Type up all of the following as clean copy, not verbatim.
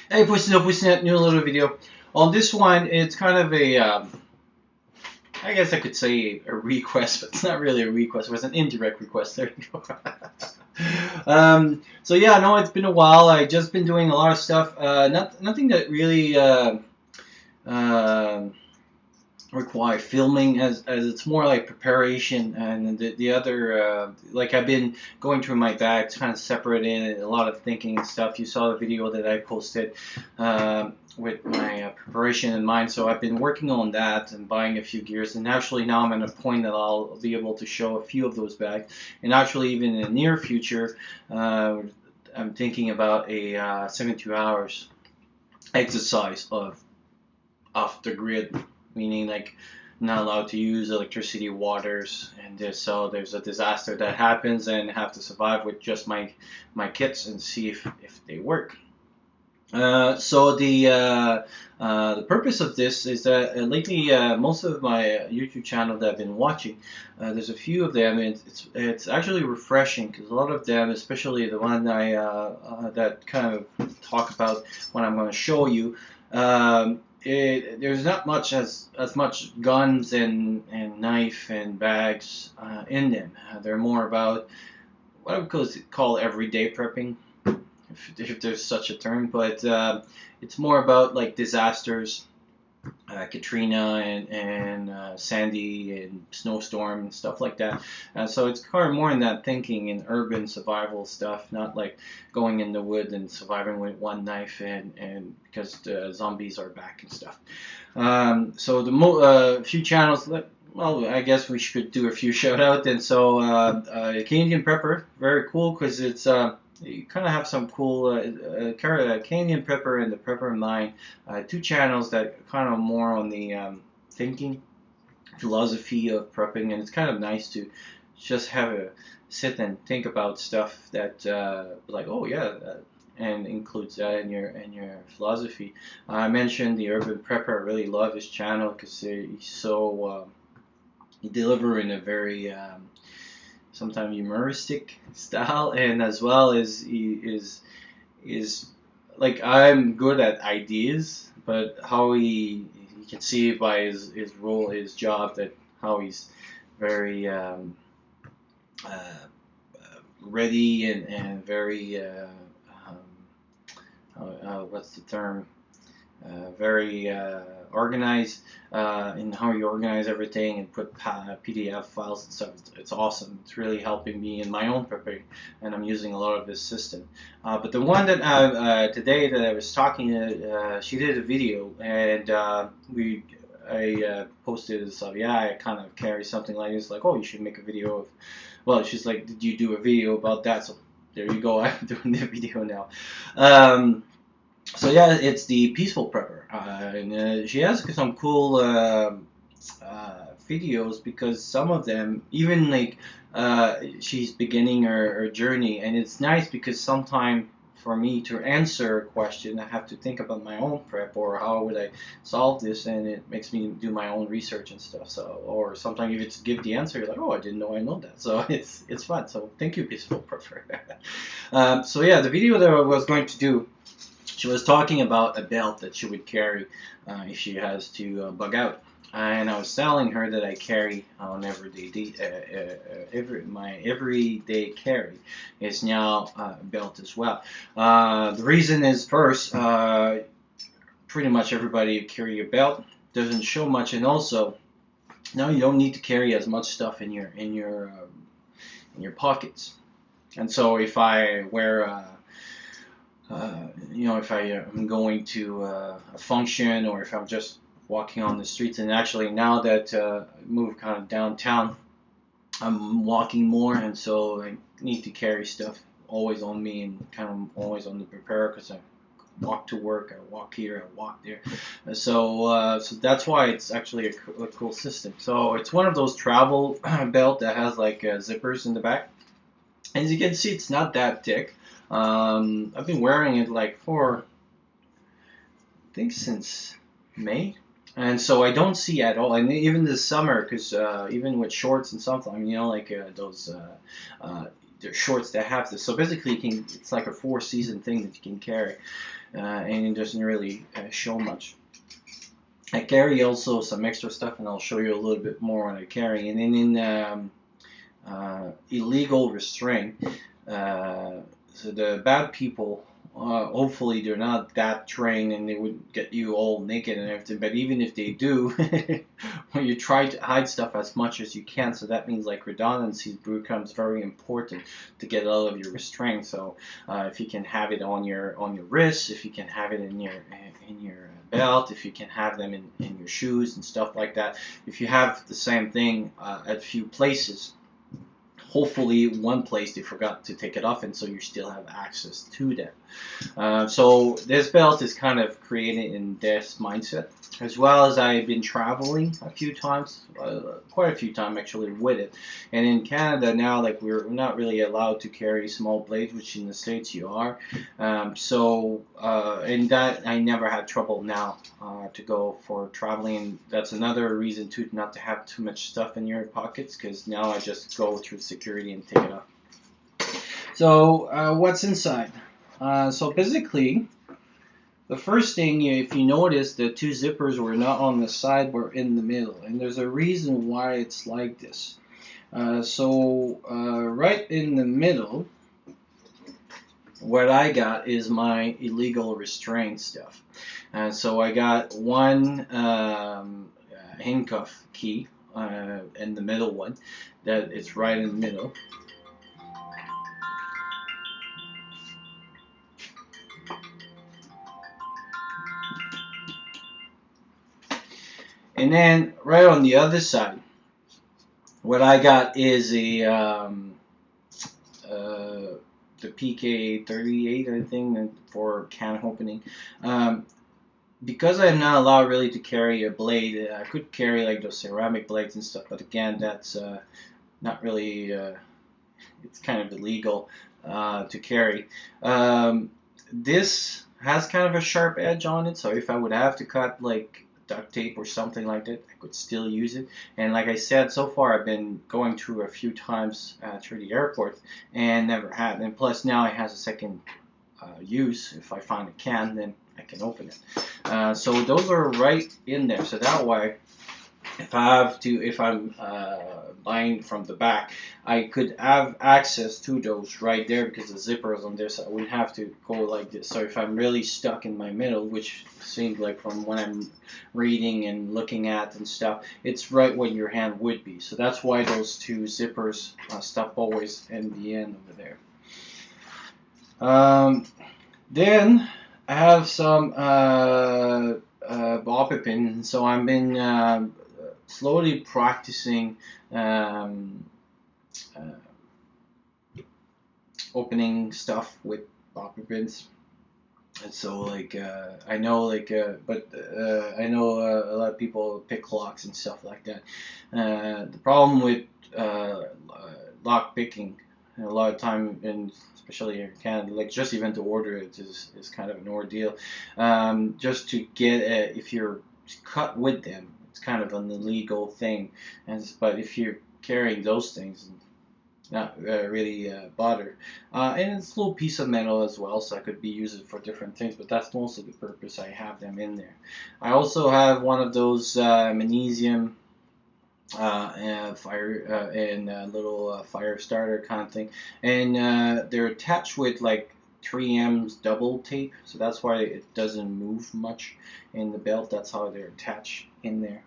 Hey, pushing that new little video. On this one, it's kind of a, I guess I could say a request, but it's not really a request. It was an indirect request. There you go. So yeah, no, it's been a while. I just been doing a lot of stuff. Nothing that really uh, require filming as it's more like preparation and the other like I've been going through my bag kind of separating a lot of thinking and stuff. You saw the video that I posted with my preparation in mind, so I've been working on that and buying a few gears, and actually now I'm at a point that I'll be able to show a few of those bags, and actually even in the near future I'm thinking about a 72 hours exercise of off the grid, meaning like not allowed to use electricity, waters, and so there's a disaster that happens and have to survive with just my kits and see if they work. So the purpose of this is that lately most of my YouTube channel that I've been watching, there's a few of them, and it's actually refreshing because a lot of them, especially the one that kind of talk about what I'm going to show you, there's not much as much guns and knife and bags in them. They're more about what I would call everyday prepping, if there's such a term, but it's more about like disasters, Katrina and Sandy and snowstorm and stuff like that. So it's kind of more in that thinking in urban survival stuff, not like going in the wood and surviving with one knife and because the zombies are back and stuff. So the few channels. Well, I guess we should do a few shout out. And so Canadian Prepper, very cool because it's you kind of have some cool Canadian Prepper and the Prepper Mind, two channels that kind of more on the thinking philosophy of prepping, and it's kind of nice to just have a sit and think about stuff that like, oh yeah, and includes that in your philosophy. I mentioned the Urban Prepper. I really love his channel because he's so he deliver in a very sometimes humoristic style, and as well as he is like I'm good at ideas, but how he can see by his role, his job, that how he's very ready and very what's the term, very organized in how you organize everything and put PDF files and stuff. It's awesome. It's really helping me in my own preparing, and I'm using a lot of this system. But the one that today that I was talking, she did a video, and I posted this stuff. Yeah, I kind of carry something like this. Like, oh, you should make a video of. Well, she's like, did you do a video about that? So there you go. I'm doing the video now. So yeah, it's the Peaceful Prepper, and she has some cool videos because some of them, even like she's beginning her journey, and it's nice because sometimes for me to answer a question, I have to think about my own prep or how would I solve this, and it makes me do my own research and stuff. So, or sometimes if it's give the answer, you're like, oh, I didn't know I know that. So it's fun. So thank you, Peaceful Prepper. So yeah, the video that I was going to do, she was talking about a belt that she would carry if she has to bug out. And I was telling her that I carry on my everyday carry is now a belt as well. The reason is first, pretty much everybody carry a belt, doesn't show much, and also now you don't need to carry as much stuff in your pockets. And so if I wear if I am going to a function or if I'm just walking on the streets. And actually, now that I moved kind of downtown, I'm walking more, and so I need to carry stuff always on me and kind of always on the prepare because I walk to work, I walk here, I walk there. So that's why it's actually a cool system. So it's one of those travel belt that has like zippers in the back. As you can see, it's not that thick. I've been wearing it like for I think since May, and so I don't see at all. And even this summer, because even with shorts and something, like those they're shorts that have this. So basically, it's like a 4-season thing that you can carry, and it doesn't really show much. I carry also some extra stuff, and I'll show you a little bit more when I carry. And then in illegal restraint, so the bad people, hopefully they're not that trained and they wouldn't get you all naked and everything. But even if they do, when you try to hide stuff as much as you can, so that means like redundancy becomes very important to get out of your restraint. So if you can have it on your wrists, if you can have it in your belt, if you can have them in your shoes and stuff like that. If you have the same thing at a few places, hopefully one place they forgot to take it off, and so you still have access to them. So this belt is kind of created in this mindset, as well as I've been traveling a few times, quite a few times actually with it. And in Canada now, like we're not really allowed to carry small blades, which in the States you are. In that I never had trouble now to go for traveling. That's another reason too not to have too much stuff in your pockets, because now I just go through security and take it off. So what's inside? So basically, the first thing, if you notice, the two zippers were not on the side, were in the middle, and there's a reason why it's like this. Right in the middle, what I got is my illegal restraint stuff. So I got one handcuff key, and the middle one, that it's right in the middle. And then right on the other side, what I got is the PK38, I think, for can opening. Because I'm not allowed really to carry a blade, I could carry like those ceramic blades and stuff, but again, that's not really, it's kind of illegal to carry. This has kind of a sharp edge on it, so if I would have to cut like duct tape or something like that, I could still use it. And like I said, so far I've been going through a few times through the airport and never had. And plus now it has a second use. If I find a can, then I can open it. So those are right in there. So that way, if I'm buying from the back, I could have access to those right there because the zipper is on there, so I wouldn't have to go like this. So if I'm really stuck in my middle, which seems like from what I'm reading and looking at and stuff, it's right where your hand would be. So that's why those two zippers stop always in the end over there. Then I have some ball pins, so I've been slowly practicing opening stuff with bobby pins. And so like I know like I know a lot of people pick locks and stuff like that. The problem with lock picking a lot of time, and especially here in Canada, like just even to order it is kind of an ordeal. Just to get if you're cut with them, it's kind of an illegal thing. But if you're carrying those things, not really bother. And it's a little piece of metal as well, so I could be used for different things, but that's mostly the purpose I have them in there. I also have one of those magnesium fire and little fire starter kind of thing, and they're attached with like 3M's double tape, so that's why it doesn't move much in the belt. That's how they're attached in there.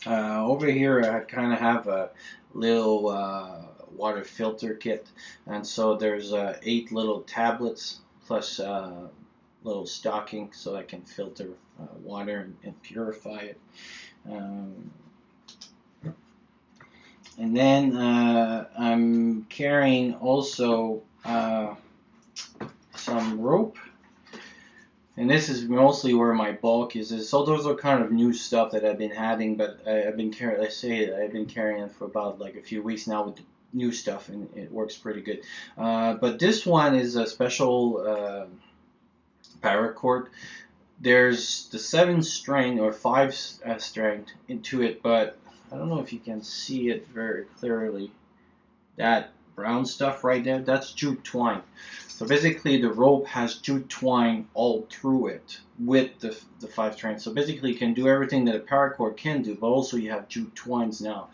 Over here I kind of have a little water filter kit, and so there's 8 little tablets plus little stocking so I can filter water and purify it. And then I'm carrying also some rope, and this is mostly where my bulk is. So those are kind of new stuff that I've been adding, but I've been carrying. Let's say I've been carrying it for about like a few weeks now with the new stuff, and it works pretty good. But this one is a special paracord. There's the 7-string or 5 string into it, but I don't know if you can see it very clearly. That brown stuff right there, that's jute twine. So basically the rope has jute twine all through it with the 5 strands. So basically you can do everything that a paracord can do, but also you have jute twines now.